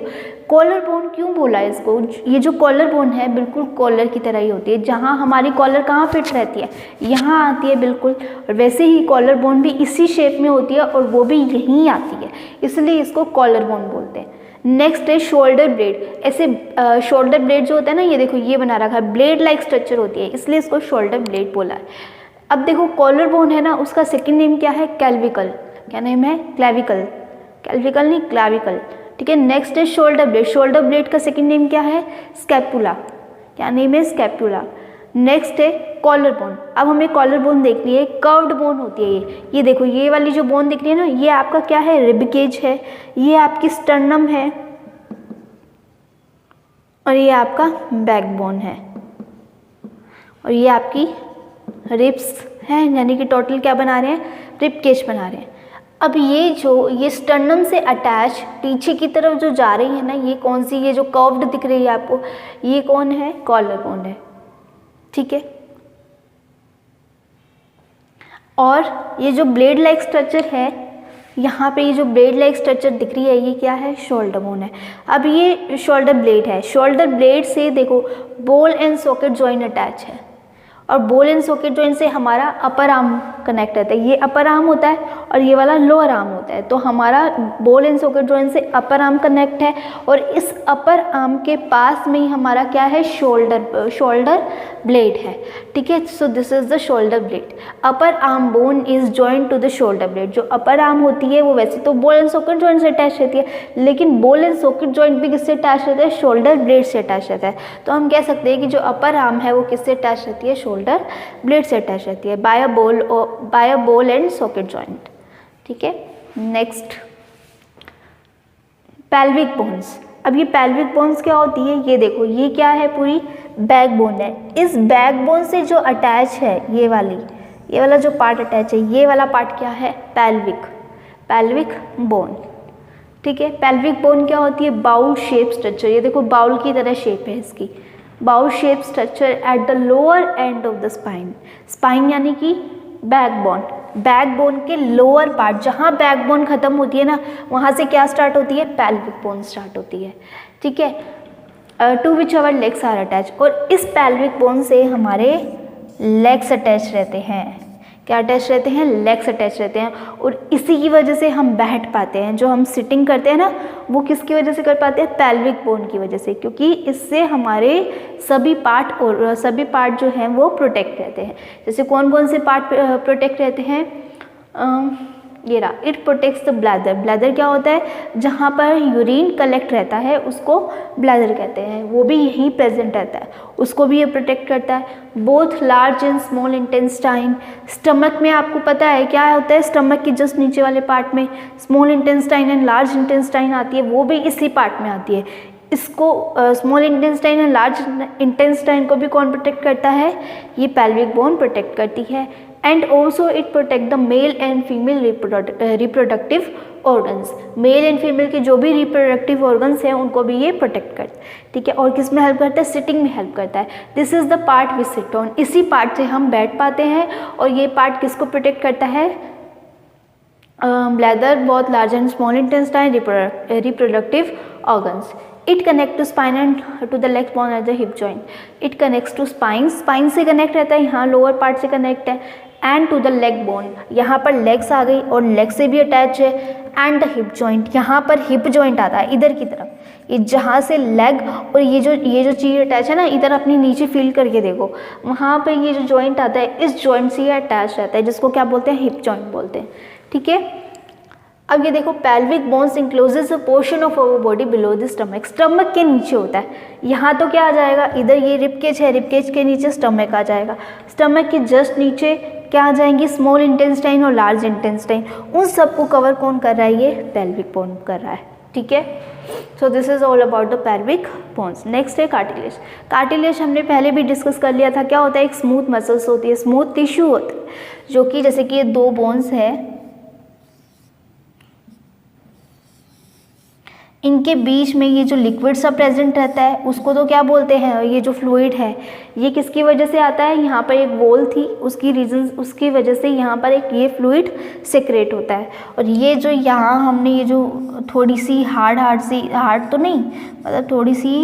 कॉलर बोन क्यों बोला है इसको, ये जो कॉलर बोन है बिल्कुल कॉलर की तरह ही होती है। जहाँ हमारी कॉलर कहाँ फिट रहती है, यहाँ आती है बिल्कुल, और वैसे ही कॉलर बोन भी इसी शेप में होती है और वो भी यहीं आती है, इसलिए इसको कॉलर बोन बोलते हैं। नेक्स्ट है शोल्डर ब्लेड। ऐसे शोल्डर ब्लेड जो होता है ना, ये देखो ये बना रखा है, ब्लेड लाइक स्ट्रक्चर होती है, इसलिए इसको शोल्डर ब्लेड बोला है। अब देखो कॉलर बोन है ना, उसका सेकंड नेम क्या है? क्लैविकल। क्या नेम है? क्लैविकल। क्लैविकल नहीं, क्लैविकल, ठीक है। नेक्स्ट है शोल्डर ब्लेड। शोल्डर ब्लेड का सेकंड नेम क्या है? स्कैपुला। क्या नेम है? स्कैपुला। नेक्स्ट है कॉलर बोन। अब हमें कॉलर बोन देखनी है, कर्व्ड बोन होती है ये देखो, ये वाली जो बोन दिख रही है ना, ये आपका क्या है? रिब केज है, ये आपकी स्टर्नम है, और ये आपका बैकबोन है, और ये आपकी रिब्स हैं, यानी कि टोटल क्या बना रहे हैं? रिब केज बना रहे हैं। अब ये स्टर्नम से अटैच पीछे की तरफ जो जा रही है ना, ये कौन सी, ये जो कर्व्ड दिख रही है आपको, ये कौन है? कॉलर बोन है, ठीक है। और ये जो ब्लेड लाइक स्ट्रक्चर है, यहाँ पे ये जो ब्लेड लाइक स्ट्रक्चर दिख रही है, ये क्या है? शोल्डर बोन है। अब ये शोल्डर ब्लेड है, शोल्डर ब्लेड से देखो ball and socket joint attach है, और बॉल एंड सॉकेट जॉइंट से हमारा अपर आर्म कनेक्ट रहता है। ये अपर आर्म होता है और ये वाला लोअर आर्म होता है, तो हमारा बॉल एंड सॉकेट जॉइंट से अपर आर्म कनेक्ट है, और इस अपर आर्म के पास में ही हमारा क्या है? शोल्डर ब्लेड है, ठीक है। So this is the shoulder blade. Upper arm bone is joint to the shoulder blade. जो अपर आर्म होती है वो वैसे तो बॉल एंड सॉकेट जॉइंट से अटैच रहती है, लेकिन बॉल एंड सॉकेट जॉइंट भी किससे अटैच रहता है? शोल्डर ब्लेड से अटैच रहता है। तो हम कह सकते हैं कि जो अपर आर्म है वो किससे अटैच रहती है? शोल्डर ब्लेड से अटैच रहती है, by a ball and socket joint, ठीक है। Next pelvic bones. अब ये पेल्विक बोन्स क्या होती है? ये देखो ये क्या है? पूरी बैकबोन है। इस बैकबोन से जो अटैच है, ये वाला जो पार्ट अटैच है, ये वाला पार्ट क्या है? पेल्विक बोन, ठीक है। पेल्विक बोन क्या होती है? Bowl shape structure. ये देखो बाउल की तरह शेप है इसकी, bowl shape structure at the lower end of the spine यानी कि बैकबोन के लोअर पार्ट, जहाँ बैकबोन खत्म होती है ना, वहाँ से क्या स्टार्ट होती है? पेल्विक बोन स्टार्ट होती है, ठीक है। To which our legs are attach. और इस पेल्विक बोन से हमारे लेग्स अटैच रहते हैं। क्या अटैच रहते हैं? लेग्स अटैच रहते हैं, और इसी की वजह से हम बैठ पाते हैं। जो हम सिटिंग करते हैं ना, वो किसकी वजह से कर पाते हैं? पेल्विक बोन की वजह से, क्योंकि इससे हमारे सभी पार्ट जो हैं वो प्रोटेक्ट रहते हैं। जैसे कौन कौन से पार्ट प्रोटेक्ट रहते हैं? ये रहा, इट प्रोटेक्ट्स द ब्लैदर। ब्लैदर क्या होता है? जहाँ पर यूरिन कलेक्ट रहता है उसको ब्लैदर कहते हैं, वो भी यहीं प्रेजेंट रहता है, उसको भी ये प्रोटेक्ट करता है। Both large and small intestine. Stomach में आपको पता है क्या होता है? स्टमक के जस्ट नीचे वाले पार्ट में small intestine and large intestine आती है, वो भी इसी पार्ट में आती है। इसको small intestine and large intestine को भी कौन प्रोटेक्ट करता है? ये पेल्विक बोन प्रोटेक्ट करती है। And also it protect the male and female reproductive organs. Male and female के जो भी रिप्रोडक्टिव ऑर्गन्स हैं उनको भी ये प्रोटेक्ट करता है, ठीक है। और किस में हेल्प करता है? सिटिंग में हेल्प करता है। This is the part we sit on. इसी पार्ट से हम बैठ पाते हैं, और ये पार्ट किसको प्रोटेक्ट करता है? Bladder, both large and small intestine, reproductive organs. It connect to spine and to the leg bone at the hip joint. It connects to spine से कनेक्ट रहता है, यहाँ लोअर पार्ट से कनेक्ट है, and to the leg bone, यहाँ पर legs आ गई और लेग से भी अटैच है, एंड द हिप जॉइंट, यहाँ पर हिप जॉइंट आता है इधर की तरफ, ये जहाँ से लेग और ये जो चीज़ अटैच है ना, इधर अपनी नीचे फील करके देखो, वहाँ पे ये जो जॉइंट आता है इस जॉइंट से ये अटैच रहता है, जिसको क्या बोलते हैं? हिप जॉइंट बोलते हैं, ठीक है। अब ये देखो pelvic bones encloses a portion of our body below the stomach. Stomach के नीचे होता है, यहाँ तो क्या आ जाएगा? इधर ये रिबकेज है, रिबकेज के नीचे स्टमक आ जाएगा, स्टमक के जस्ट नीचे क्या आ जाएंगी? स्मॉल इंटेस्टाइन और लार्ज इंटेस्टाइन। उन सबको कवर कौन कर रहा है? ये पेल्विक बोन कर रहा है, ठीक है। So this is all about the pelvic bones. Next है कार्टिलेज। कार्टिलेज हमने पहले भी डिस्कस कर लिया था। क्या होता है? एक स्मूथ मसल्स होती है, स्मूथ टिश्यू होता है, जो कि जैसे कि ये दो बोन्स है, इनके बीच में ये जो लिक्विड सा प्रेजेंट रहता है उसको तो क्या बोलते हैं, ये जो फ्लूइड है ये किसकी वजह से आता है, यहाँ पर एक वॉल थी उसकी वजह से यहाँ पर एक ये फ्लूइड सेक्रेट होता है। और ये जो यहाँ हमने ये जो थोड़ी सी हार्ड तो नहीं, मतलब थोड़ी सी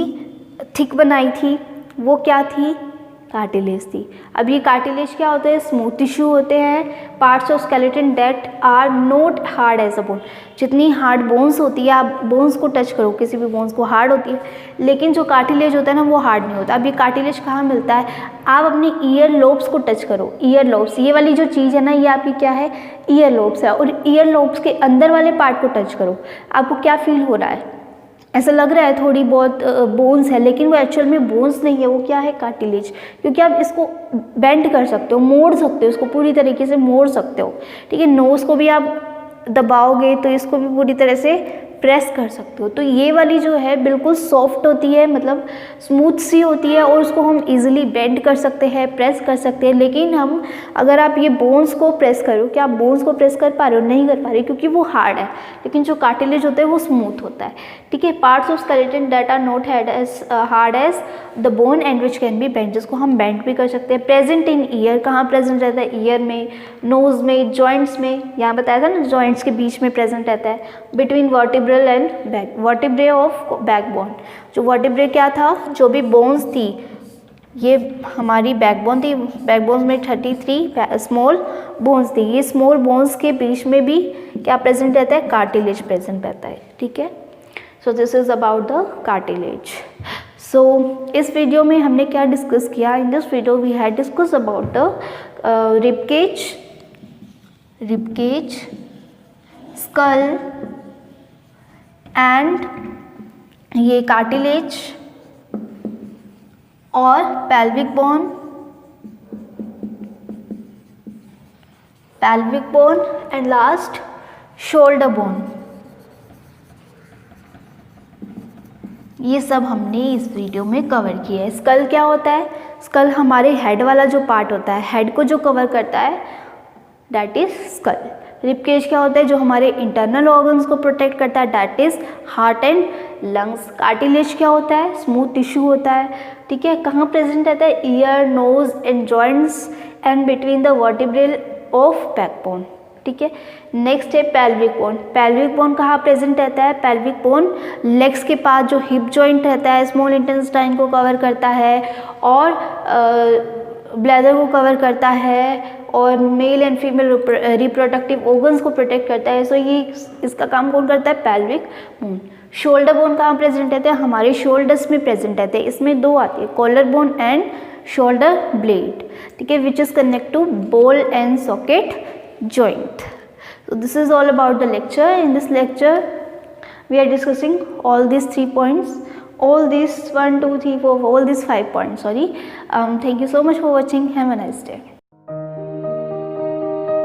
थिक बनाई थी, वो क्या थी, कार्टिलेज थी। अब ये कार्टिलेज क्या होते हैं, स्मूथ टिश्यू होते हैं, parts of skeleton that are not hard as a bone. जितनी हार्ड बोन्स होती है, आप बोन्स को टच करो, किसी भी बोन्स को, हार्ड होती है, लेकिन जो कार्टिलेज होता है ना वो हार्ड नहीं होता। अब ये कार्टिलेज कहाँ मिलता है, आप अपनी ईयर लोब्स को टच करो, ईयर लोब्स, ये वाली जो चीज़ है ना ये आपकी क्या है, ईयर लोब्स है, और ईयर लोब्स के अंदर वाले पार्ट को टच करो, आपको क्या फील हो रहा है, ऐसा लग रहा है थोड़ी बहुत बोन्स है, लेकिन वो एक्चुअल में बोन्स नहीं है, वो क्या है, कार्टिलेज। क्योंकि आप इसको बेंड कर सकते हो, मोड़ सकते हो, इसको पूरी तरीके से मोड़ सकते हो, ठीक है। नोज़ को भी आप दबाओगे तो इसको भी पूरी तरह से प्रेस कर सकते हो। तो ये वाली जो है बिल्कुल सॉफ्ट होती है, मतलब स्मूथ सी होती है, और उसको हम इजीली बेंड कर सकते हैं, प्रेस कर सकते हैं। लेकिन हम अगर आप ये बोन्स को प्रेस करो, क्या आप बोन्स को प्रेस कर पा रहे हो, नहीं कर पा रहे, क्योंकि वो हार्ड है। लेकिन जो कार्टिलेज होता है वो स्मूथ होता है, ठीक है। Parts of skeleton that are not hard as the bone and which can be bend, जिसको हम बेंड भी कर सकते हैं। प्रेजेंट इन ईयर, कहाँ प्रेजेंट रहता है, ईयर में, नोज में, जॉइंट्स में, यहाँ बताया था ना जॉइंट्स के बीच में प्रेजेंट रहता है। Between vertebral and back, vertebrae of backbone, जो वर्टिब्रे क्या था, जो भी बोन्स थी, ये हमारी बैकबोन थी, बैकबोन में 33 स्मॉल बोन्स थी, ये स्मॉल बोन्स के बीच में भी क्या प्रेजेंट रहता है, कार्टिलेज प्रेजेंट रहता है, ठीक है। So this is about the cartilage. So इस वीडियो में हमने क्या डिस्कस किया, in this video we had discuss about the ribcage, skull and ये कार्टिलेज और pelvic bone and last shoulder bone। ये सब हमने इस वीडियो में कवर किया है। स्कल क्या होता है, स्कल हमारे हेड वाला जो पार्ट होता है, हेड को जो कवर करता है, दैट इज स्कल। रिबकेज क्या होता है, जो हमारे इंटरनल ऑर्गन्स को प्रोटेक्ट करता है, that is heart and lungs. Cartilage क्या होता है, स्मूथ टिश्यू होता है, ठीक है। कहाँ प्रेजेंट रहता है, ear, nose and joints and between the vertebral of backbone, ठीक है। नेक्स्ट है पेल्विक बोन। पेल्विक बोन कहाँ प्रेजेंट रहता है, पेल्विक बोन लेग्स के पास जो हिप जॉइंट रहता है, स्मॉल इंटेस्टाइन को कवर करता है और ब्लैडर को कवर करता है और male and female reproductive organs को प्रोटेक्ट करता है। सो ये इसका काम कौन करता है, पेल्विक बोन। शोल्डर बोन कहाँ प्रेजेंट रहते हैं, हमारे शोल्डर्स में प्रेजेंट रहते हैं। इसमें दो आती है, collar bone and shoulder blade, ठीक है, which is connect to ball and socket joint. So this is all about the lecture. In this lecture we are discussing all these 3 points, all these 1 2 3 4 all these 5 points, sorry. Thank you so much for watching. Have a nice day.